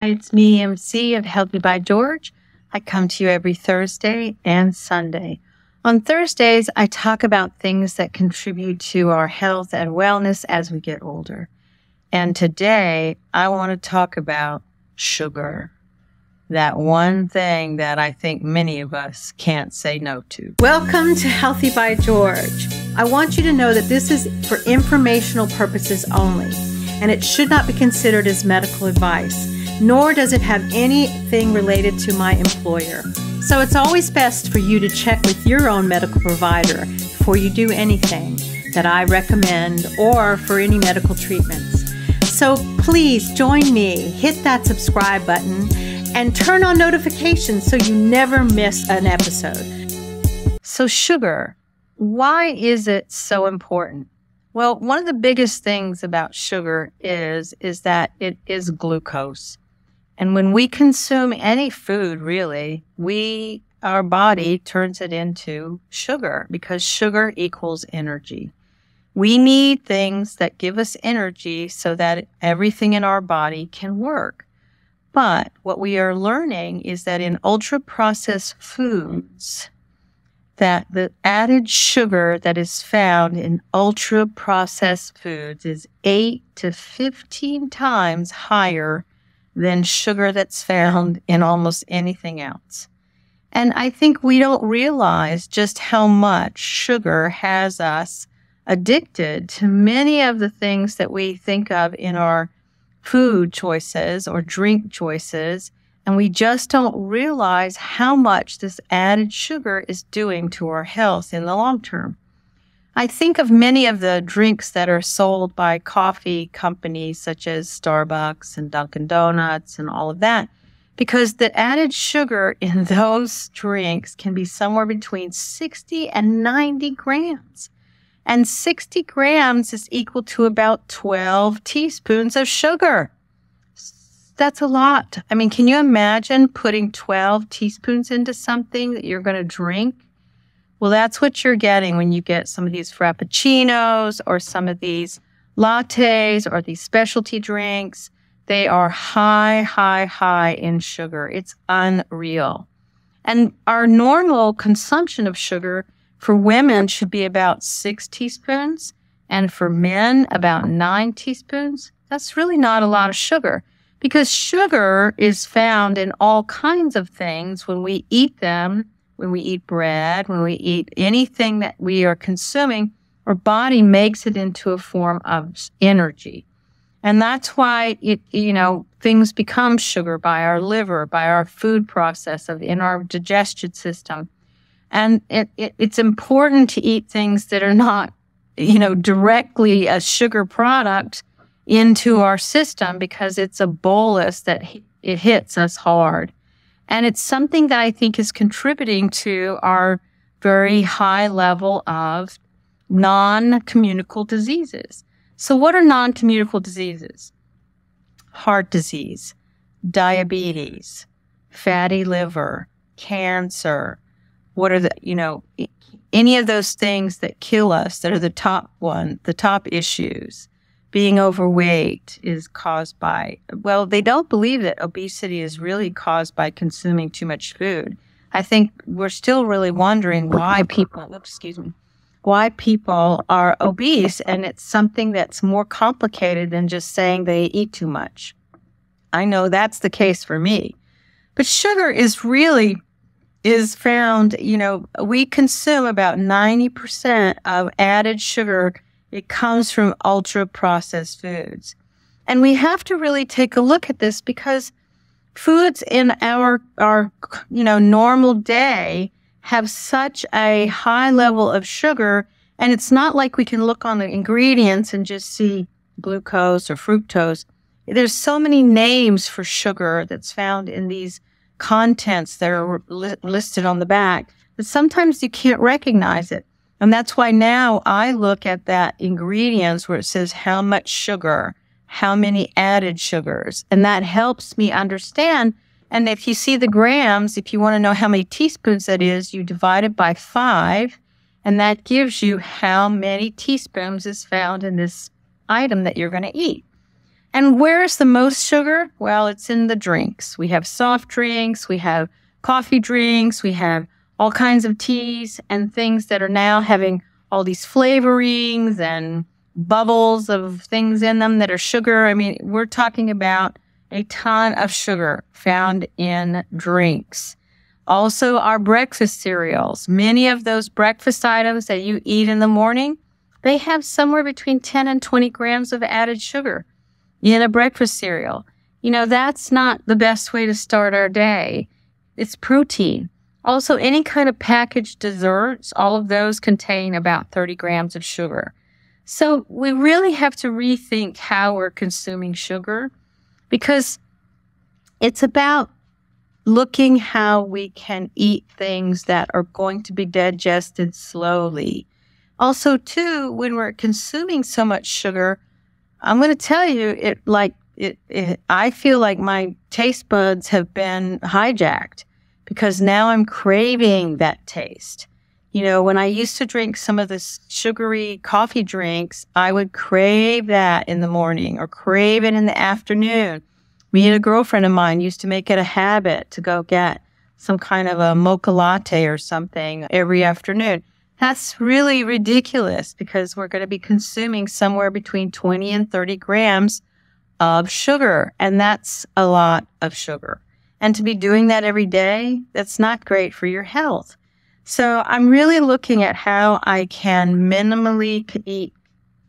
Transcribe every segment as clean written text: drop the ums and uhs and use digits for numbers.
It's me, MC of Healthy by George. I come to you every Thursday and Sunday. On Thursdays, I talk about things that contribute to our health and wellness as we get older. And today, I want to talk about sugar. That one thing that I think many of us can't say no to. Welcome to Healthy by George. I want you to know that this is for informational purposes only, and it should not be considered as medical advice, nor does it have anything related to my employer. So it's always best for you to check with your own medical provider before you do anything that I recommend or for any medical treatments. So please join me, hit that subscribe button, and turn on notifications so you never miss an episode. So sugar, why is it so important? Well, one of the biggest things about sugar is that it is glucose. And when we consume any food, really, our body turns it into sugar because sugar equals energy. We need things that give us energy so that everything in our body can work. But what we are learning is that in ultra-processed foods, that the added sugar that is found in ultra-processed foods is 8 to 15 times higher than sugar that's found in almost anything else. And I think we don't realize just how much sugar has us addicted to many of the things that we think of in our food choices or drink choices, and we just don't realize how much this added sugar is doing to our health in the long term. I think of many of the drinks that are sold by coffee companies such as Starbucks and Dunkin' Donuts and all of that, because the added sugar in those drinks can be somewhere between 60 and 90 grams. And 60 grams is equal to about 12 teaspoons of sugar. That's a lot. I mean, can you imagine putting 12 teaspoons into something that you're going to drink? Well, that's what you're getting when you get some of these frappuccinos or some of these lattes or these specialty drinks. They are high in sugar. It's unreal. And our normal consumption of sugar for women should be about 6 teaspoons, and for men, about 9 teaspoons. That's really not a lot of sugar, because sugar is found in all kinds of things when we eat them, when we eat bread, when we eat anything that we are consuming. Our body makes it into a form of energy. And that's why things become sugar by our liver, by our food process in our digestion system. And it's important to eat things that are not, directly a sugar product into our system, because it's a bolus that it hits us hard. And it's something that I think is contributing to our very high level of non-communicable diseases. So what are non-communicable diseases? Heart disease, diabetes, fatty liver, cancer. What are any of those things that kill us that are the top issues? Being overweight is caused by, they don't believe that obesity is really caused by consuming too much food. I think we're still really wondering why people are obese, and it's something that's more complicated than just saying they eat too much. I know that's the case for me. But sugar is found, we consume about 90% of added sugar. It comes from ultra-processed foods. And we have to really take a look at this, because foods in our normal day have such a high level of sugar, and it's not like we can look on the ingredients and just see glucose or fructose. There's so many names for sugar that's found in these contents that are listed on the back that sometimes you can't recognize it. And that's why now I look at that ingredients where it says how much sugar, how many added sugars, and that helps me understand. And if you see the grams, if you want to know how many teaspoons that is, you divide it by 5, and that gives you how many teaspoons is found in this item that you're going to eat. And where's the most sugar? Well, it's in the drinks. We have soft drinks, we have coffee drinks, we have all kinds of teas and things that are now having all these flavorings and bubbles of things in them that are sugar. I mean, we're talking about a ton of sugar found in drinks. Also, our breakfast cereals. Many of those breakfast items that you eat in the morning, they have somewhere between 10 and 20 grams of added sugar in a breakfast cereal. You know, that's not the best way to start our day. It's protein. Also, any kind of packaged desserts, all of those contain about 30 grams of sugar. So we really have to rethink how we're consuming sugar, because it's about looking how we can eat things that are going to be digested slowly. Also, too, when we're consuming so much sugar, I'm going to tell you, I feel like my taste buds have been hijacked, because now I'm craving that taste. You know, when I used to drink some of the sugary coffee drinks, I would crave that in the morning or crave it in the afternoon. Me and a girlfriend of mine used to make it a habit to go get some kind of a mocha latte or something every afternoon. That's really ridiculous, because we're going to be consuming somewhere between 20 and 30 grams of sugar, and that's a lot of sugar. And to be doing that every day, that's not great for your health. So I'm really looking at how I can minimally eat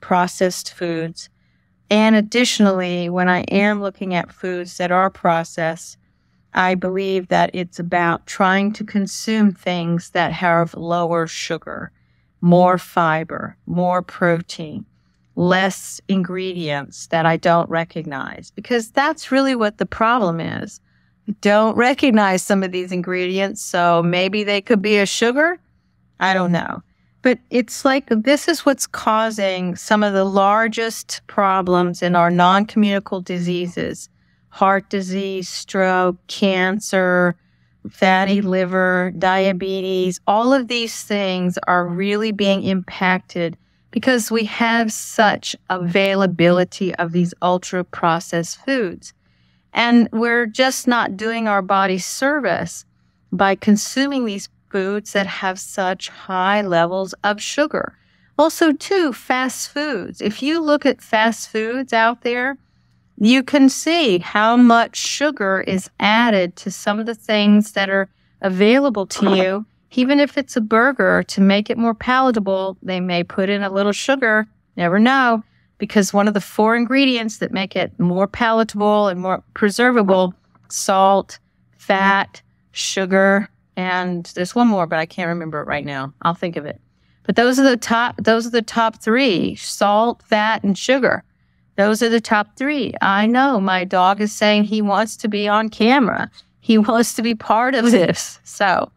processed foods. And additionally, when I am looking at foods that are processed, I believe that it's about trying to consume things that have lower sugar, more fiber, more protein, less ingredients that I don't recognize, because that's really what the problem is. I don't recognize some of these ingredients, so maybe they could be a sugar. I don't know. But it's like this is what's causing some of the largest problems in our non-communicable diseases: heart disease, stroke, cancer, fatty liver, diabetes. All of these things are really being impacted because we have such availability of these ultra-processed foods. And we're just not doing our body service by consuming these foods that have such high levels of sugar. Also, too, fast foods. If you look at fast foods out there, you can see how much sugar is added to some of the things that are available to you. Even if it's a burger, to make it more palatable, they may put in a little sugar. Never know, because one of the 4 ingredients that make it more palatable and more preservable: salt, fat, sugar, and there's one more, but I can't remember it right now. I'll think of it. But those are the top 3: salt, fat, and sugar. Those are the top 3. I know my dog is saying he wants to be on camera. He wants to be part of this. So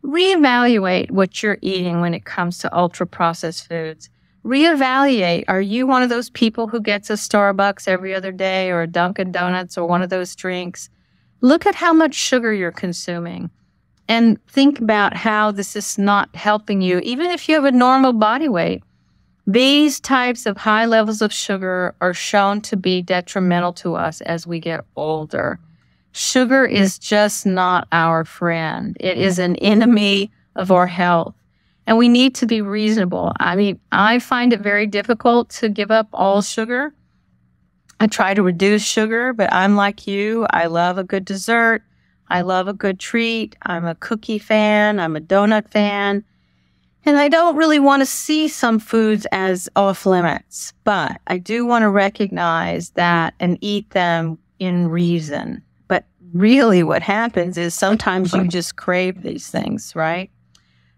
reevaluate what you're eating when it comes to ultra-processed foods. Reevaluate. Are you one of those people who gets a Starbucks every other day, or a Dunkin' Donuts, or one of those drinks? Look at how much sugar you're consuming and think about how this is not helping you. Even if you have a normal body weight, these types of high levels of sugar are shown to be detrimental to us as we get older. Sugar is just not our friend. It is an enemy of our health. And we need to be reasonable. I mean, I find it very difficult to give up all sugar. I try to reduce sugar, but I'm like you. I love a good dessert. I love a good treat. I'm a cookie fan. I'm a donut fan. And I don't really want to see some foods as off limits, but I do want to recognize that and eat them in reason. But really what happens is sometimes you just crave these things, right?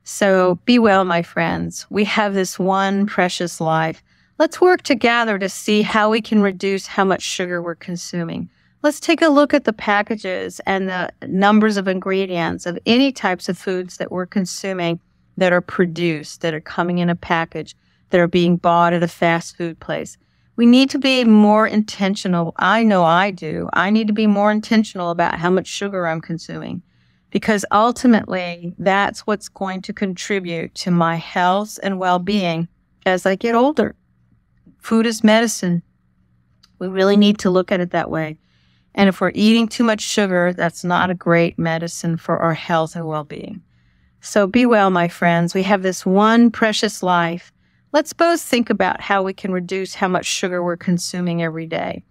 So be well, my friends. We have this one precious life. Let's work together to see how we can reduce how much sugar we're consuming. Let's take a look at the packages and the numbers of ingredients of any types of foods that we're consuming that are produced, that are coming in a package, that are being bought at a fast food place. We need to be more intentional. I know I do. I need to be more intentional about how much sugar I'm consuming, because ultimately that's what's going to contribute to my health and well-being as I get older. Food is medicine. We really need to look at it that way. And if we're eating too much sugar, that's not a great medicine for our health and well-being. So be well, my friends. We have this one precious life. Let's both think about how we can reduce how much sugar we're consuming every day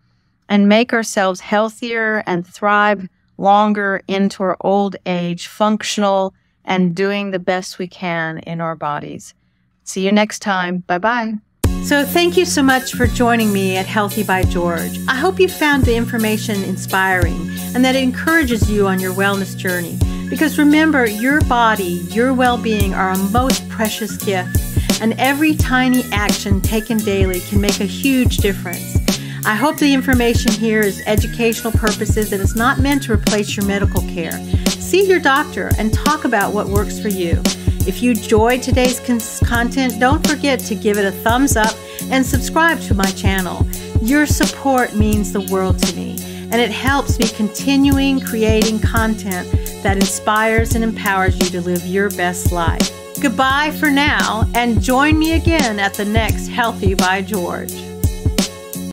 and make ourselves healthier and thrive longer into our old age, functional and doing the best we can in our bodies. See you next time. Bye-bye. So thank you so much for joining me at Healthy by George. I hope you found the information inspiring and that it encourages you on your wellness journey. Because remember, your body, your well-being are a most precious gift, and every tiny action taken daily can make a huge difference. I hope the information here is educational purposes and is not meant to replace your medical care. See your doctor and talk about what works for you. If you enjoyed today's content, don't forget to give it a thumbs up and subscribe to my channel. Your support means the world to me, and it helps me continuing creating content that inspires and empowers you to live your best life. Goodbye for now, and join me again at the next Healthy by George.